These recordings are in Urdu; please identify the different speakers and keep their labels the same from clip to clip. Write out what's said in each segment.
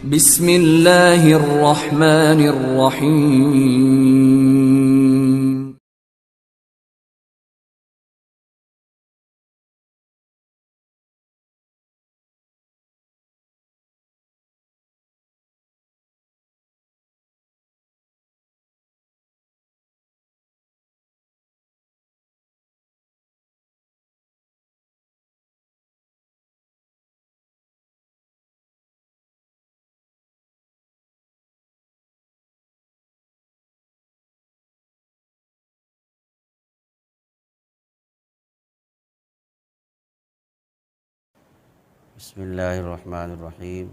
Speaker 1: بسم اللہ الرحمن الرحیم۔
Speaker 2: بسم اللہ الرحمن الرحیم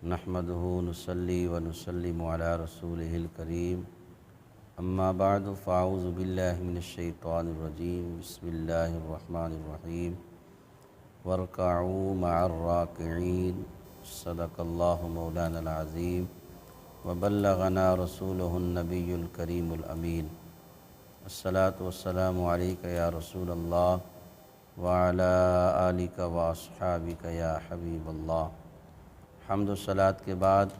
Speaker 2: نحمدہ نصلی ونسلم علی رسولہ الکریم اما بعد فاعوذ باللہ من الشیطان الرجیم بسم اللہ الرحمن الرحیم وارکعوا مع الراکعین صدق اللہ مولانا العظیم وبلغنا رسولہ النبی الکریم الامین الصلاۃ والسلام علیک یا رسول اللہ وعلی آلک واصحابک یا حبیب اللہ۔ حمد و صلوات کے بعد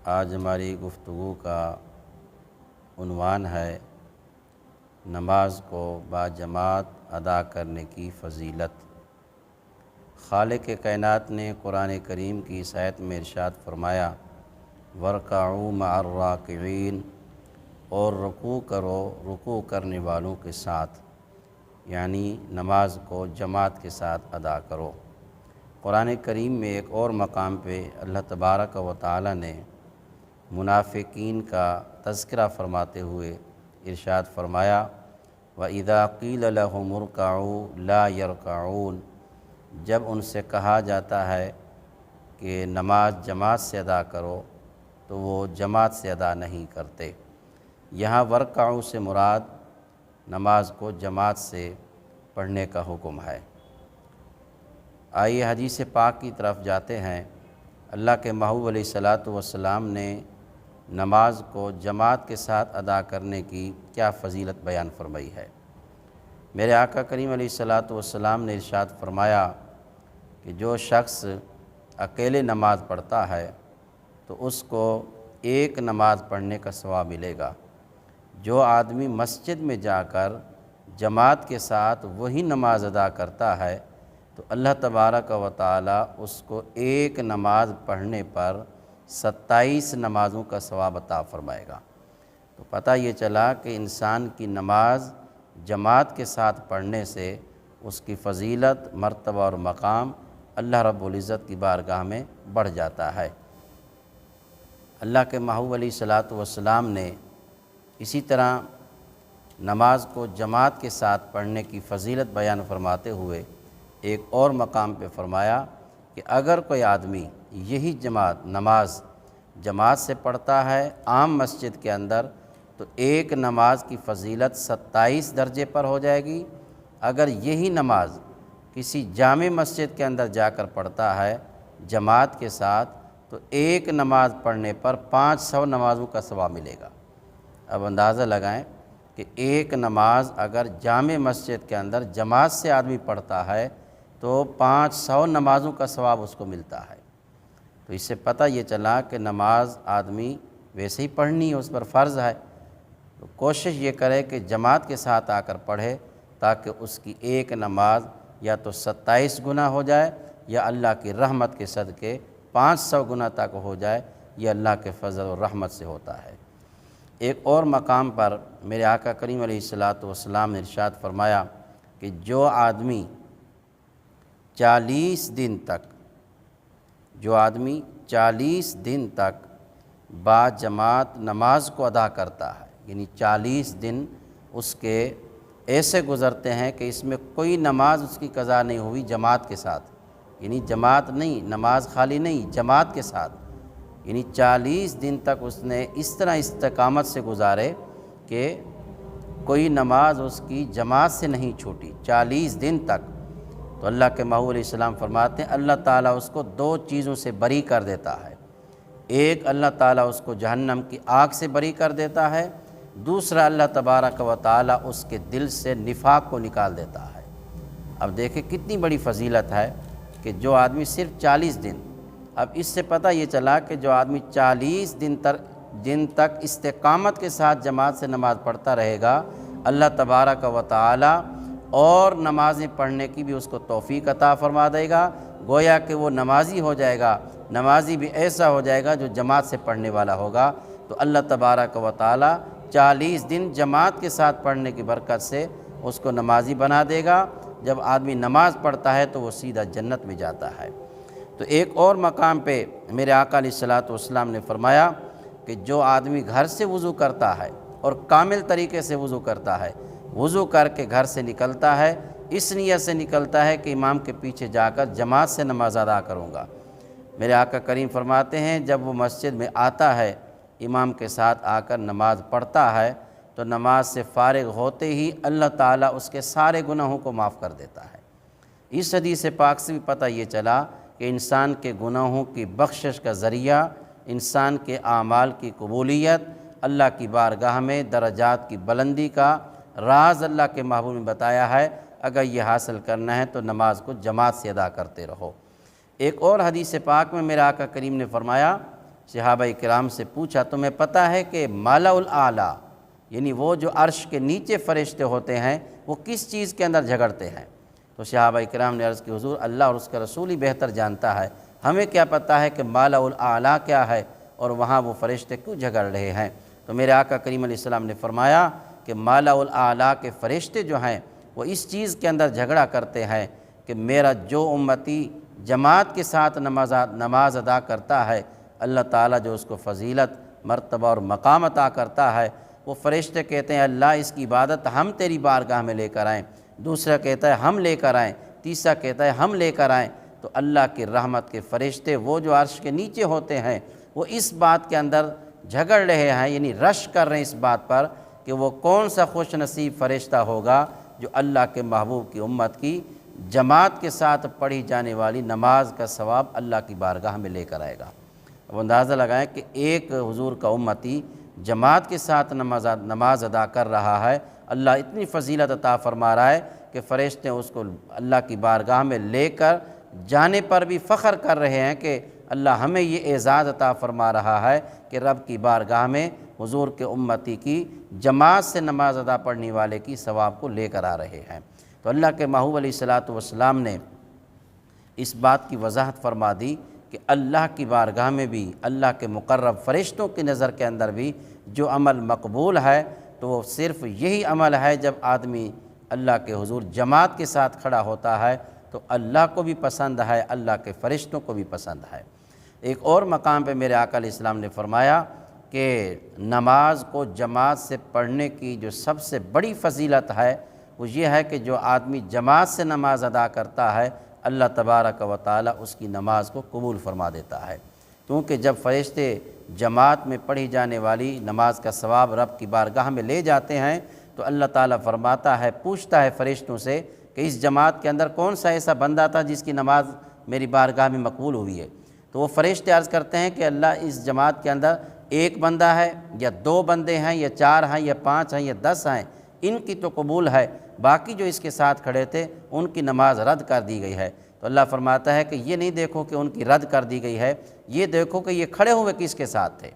Speaker 2: آج ہماری گفتگو کا عنوان ہے نماز کو باجماعت ادا کرنے کی فضیلت۔ خالق کائنات نے قرآن کریم کی اس آیت میں ارشاد فرمایا وارکعوا مع الراکعین، اور رکوع کرو رکوع کرنے والوں کے ساتھ، یعنی نماز کو جماعت کے ساتھ ادا کرو۔ قرآن کریم میں ایک اور مقام پہ اللہ تبارک و تعالی نے منافقین کا تذکرہ فرماتے ہوئے ارشاد فرمایا وَإِذَا قِيلَ لَهُمُ ارْكَعُوا لَا يَرْكَعُونَ، جب ان سے کہا جاتا ہے کہ نماز جماعت سے ادا کرو تو وہ جماعت سے ادا نہیں کرتے۔ یہاں وَارْكَعُوا سے مراد نماز کو جماعت سے پڑھنے کا حکم ہے۔ آئیے حدیث پاک کی طرف جاتے ہیں۔ اللہ کے محبوب علیہ السلام نے نماز کو جماعت کے ساتھ ادا کرنے کی کیا فضیلت بیان فرمائی ہے۔ میرے آقا کریم علیہ السلام نے ارشاد فرمایا کہ جو شخص اکیلے نماز پڑھتا ہے تو اس کو ایک نماز پڑھنے کا ثواب ملے گا۔ جو آدمی مسجد میں جا کر جماعت کے ساتھ وہی نماز ادا کرتا ہے تو اللہ تبارک و تعالی اس کو ایک نماز پڑھنے پر 27 نمازوں کا ثواب عطا فرمائے گا۔ تو پتہ یہ چلا کہ انسان کی نماز جماعت کے ساتھ پڑھنے سے اس کی فضیلت، مرتبہ اور مقام اللہ رب العزت کی بارگاہ میں بڑھ جاتا ہے۔ اللہ کے محبوب علیہ السلام نے اسی طرح نماز کو جماعت کے ساتھ پڑھنے کی فضیلت بیان فرماتے ہوئے ایک اور مقام پہ فرمایا کہ اگر کوئی آدمی یہی نماز جماعت سے پڑھتا ہے عام مسجد کے اندر تو ایک نماز کی فضیلت 27 درجے پر ہو جائے گی۔ اگر یہی نماز کسی جامع مسجد کے اندر جا کر پڑھتا ہے جماعت کے ساتھ تو ایک نماز پڑھنے پر 500 نمازوں کا ثواب ملے گا۔ اب اندازہ لگائیں کہ ایک نماز اگر جامع مسجد کے اندر جماعت سے آدمی پڑھتا ہے تو 500 نمازوں کا ثواب اس کو ملتا ہے۔ تو اس سے پتہ یہ چلا کہ نماز آدمی ویسے ہی پڑھنی ہے، اس پر فرض ہے، تو کوشش یہ کرے کہ جماعت کے ساتھ آ کر پڑھے تاکہ اس کی ایک نماز یا تو 27 گنا ہو جائے یا اللہ کی رحمت کے صدقے 500 گنا تک ہو جائے۔ یہ اللہ کے فضل و رحمت سے ہوتا ہے۔ ایک اور مقام پر میرے آقا کریم علیہ السلام نے ارشاد فرمایا کہ جو آدمی 40 دن تک باجماعت نماز کو ادا کرتا ہے، یعنی 40 دن اس کے ایسے گزرتے ہیں کہ اس میں کوئی نماز اس کی قضا نہیں ہوئی جماعت کے ساتھ، یعنی جماعت نہیں، نماز خالی نہیں، جماعت کے ساتھ، یعنی 40 دن تک اس نے اس طرح استقامت سے گزارے کہ کوئی نماز اس کی جماعت سے نہیں چھوٹی 40 دن تک، تو اللہ کے محبوب علیہ السلام فرماتے ہیں اللہ تعالیٰ اس کو 2 چیزوں سے بری کر دیتا ہے۔ ایک، اللہ تعالیٰ اس کو جہنم کی آگ سے بری کر دیتا ہے، دوسرا اللہ تبارک و تعالیٰ اس کے دل سے نفاق کو نکال دیتا ہے۔ اب دیکھیں کتنی بڑی فضیلت ہے کہ جو آدمی صرف 40 دن اب اس سے پتہ یہ چلا کہ جو آدمی 40 دن تک استقامت کے ساتھ جماعت سے نماز پڑھتا رہے گا، اللہ تبارک و تعالی اور نمازیں پڑھنے کی بھی اس کو توفیق عطا فرما دے گا، گویا کہ وہ نمازی ہو جائے گا، نمازی بھی ایسا ہو جائے گا جو جماعت سے پڑھنے والا ہوگا۔ تو اللہ تبارک و تعالی 40 دن جماعت کے ساتھ پڑھنے کی برکت سے اس کو نمازی بنا دے گا۔ جب آدمی نماز پڑھتا ہے تو وہ سیدھا جنت میں جاتا ہے۔ تو ایک اور مقام پہ میرے آقا علیہ الصلوۃ والسلام نے فرمایا کہ جو آدمی گھر سے وضو کرتا ہے اور کامل طریقے سے وضو کرتا ہے، وضو کر کے گھر سے نکلتا ہے، اس نیت سے نکلتا ہے کہ امام کے پیچھے جا کر جماعت سے نماز ادا کروں گا، میرے آقا کریم فرماتے ہیں جب وہ مسجد میں آتا ہے، امام کے ساتھ آ کر نماز پڑھتا ہے تو نماز سے فارغ ہوتے ہی اللہ تعالیٰ اس کے سارے گناہوں کو معاف کر دیتا ہے۔ اس حدیث پاک سے بھی پتہ یہ چلا کہ انسان کے گناہوں کی بخشش کا ذریعہ، انسان کے اعمال کی قبولیت، اللہ کی بارگاہ میں درجات کی بلندی کا راز اللہ کے محبوب نے بتایا ہے۔ اگر یہ حاصل کرنا ہے تو نماز کو جماعت سے ادا کرتے رہو۔ ایک اور حدیث پاک میں میرے آقا کریم نے فرمایا، صحابہ کرام سے پوچھا تمہیں پتہ ہے کہ مالا الاعلیٰ یعنی وہ جو عرش کے نیچے فرشتے ہوتے ہیں وہ کس چیز کے اندر جھگڑتے ہیں؟ تو صحابہ کرام نے عرض کی حضور اللہ اور اس کا رسول ہی بہتر جانتا ہے، ہمیں کیا پتہ ہے کہ مالا الاعلیٰ کیا ہے اور وہاں وہ فرشتے کیوں جھگڑ رہے ہیں؟ تو میرے آقا کریم علیہ السلام نے فرمایا کہ مالا الاعلیٰ کے فرشتے جو ہیں وہ اس چیز کے اندر جھگڑا کرتے ہیں کہ میرا جو امتی جماعت کے ساتھ نماز ادا کرتا ہے، اللہ تعالیٰ جو اس کو فضیلت، مرتبہ اور مقام عطا کرتا ہے، وہ فرشتے کہتے ہیں اللہ اس کی عبادت ہم تیری بارگاہ میں لے کر آئیں، دوسرا کہتا ہے ہم لے کر آئیں، تیسرا کہتا ہے ہم لے کر آئیں۔ تو اللہ کی رحمت کے فرشتے وہ جو عرش کے نیچے ہوتے ہیں وہ اس بات کے اندر جھگڑ رہے ہیں، یعنی رش کر رہے ہیں اس بات پر کہ وہ کون سا خوش نصیب فرشتہ ہوگا جو اللہ کے محبوب کی امت کی جماعت کے ساتھ پڑھی جانے والی نماز کا ثواب اللہ کی بارگاہ میں لے کر آئے گا۔ اب اندازہ لگائیں کہ ایک حضور کا امتی جماعت کے ساتھ نماز ادا کر رہا ہے، اللہ اتنی فضیلت عطا فرما رہا ہے کہ فرشتے اس کو اللہ کی بارگاہ میں لے کر جانے پر بھی فخر کر رہے ہیں کہ اللہ ہمیں یہ اعزاز عطا فرما رہا ہے کہ رب کی بارگاہ میں حضور کے امتی کی جماعت سے نماز ادا پڑھنے والے کی ثواب کو لے کر آ رہے ہیں۔ تو اللہ کے محبوب علیہ الصلوۃ والسلام نے اس بات کی وضاحت فرما دی کہ اللہ کی بارگاہ میں بھی اللہ کے مقرب فرشتوں کی نظر کے اندر بھی جو عمل مقبول ہے تو وہ صرف یہی عمل ہے جب آدمی اللہ کے حضور جماعت کے ساتھ کھڑا ہوتا ہے تو اللہ کو بھی پسند ہے، اللہ کے فرشتوں کو بھی پسند ہے۔ ایک اور مقام پہ میرے آقا علیہ السلام نے فرمایا کہ نماز کو جماعت سے پڑھنے کی جو سب سے بڑی فضیلت ہے وہ یہ ہے کہ جو آدمی جماعت سے نماز ادا کرتا ہے اللہ تبارک و تعالی اس کی نماز کو قبول فرما دیتا ہے، کیونکہ جب فرشتے جماعت میں پڑھی جانے والی نماز کا ثواب رب کی بارگاہ میں لے جاتے ہیں تو اللہ تعالیٰ فرماتا ہے، پوچھتا ہے فرشتوں سے کہ اس جماعت کے اندر کون سا ایسا بندہ تھا جس کی نماز میری بارگاہ میں مقبول ہوئی ہے؟ تو وہ فرشتے عرض کرتے ہیں کہ اللہ اس جماعت کے اندر ایک بندہ ہے یا دو بندے ہیں یا چار ہیں یا پانچ ہیں یا 10 ہیں، ان کی تو قبول ہے، باقی جو اس کے ساتھ کھڑے تھے ان کی نماز رد کر دی گئی ہے۔ تو اللہ فرماتا ہے کہ یہ نہیں دیکھو کہ ان کی رد کر دی گئی ہے، یہ دیکھو کہ یہ کھڑے ہوئے کس کے ساتھ تھے۔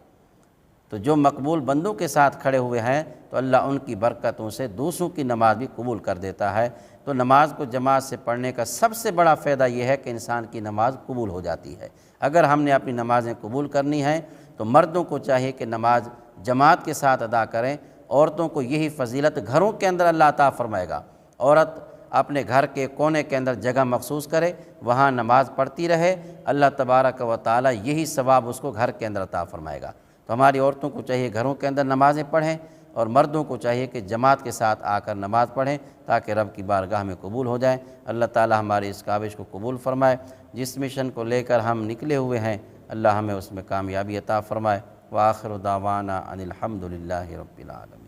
Speaker 2: تو جو مقبول بندوں کے ساتھ کھڑے ہوئے ہیں تو اللہ ان کی برکتوں سے دوسروں کی نماز بھی قبول کر دیتا ہے۔ تو نماز کو جماعت سے پڑھنے کا سب سے بڑا فائدہ یہ ہے کہ انسان کی نماز قبول ہو جاتی ہے۔ اگر ہم نے اپنی نمازیں قبول کرنی ہیں تو مردوں کو چاہیے کہ نماز جماعت کے ساتھ ادا کریں، عورتوں کو یہی فضیلت گھروں کے اندر اللہ عطا فرمائے گا۔ عورت اپنے گھر کے کونے کے اندر جگہ مخصوص کرے، وہاں نماز پڑھتی رہے، اللہ تبارک و تعالی یہی ثواب اس کو گھر کے اندر عطا فرمائے گا۔ تو ہماری عورتوں کو چاہیے گھروں کے اندر نمازیں پڑھیں اور مردوں کو چاہیے کہ جماعت کے ساتھ آ کر نماز پڑھیں تاکہ رب کی بارگاہ میں قبول ہو جائیں۔ اللہ تعالی ہماری اس کاوش کو قبول فرمائے، جس مشن کو لے کر ہم نکلے ہوئے ہیں اللہ ہمیں اس میں کامیابی عطا فرمائے۔ وآخر دعوانا ان الحمد للہ رب العالمین۔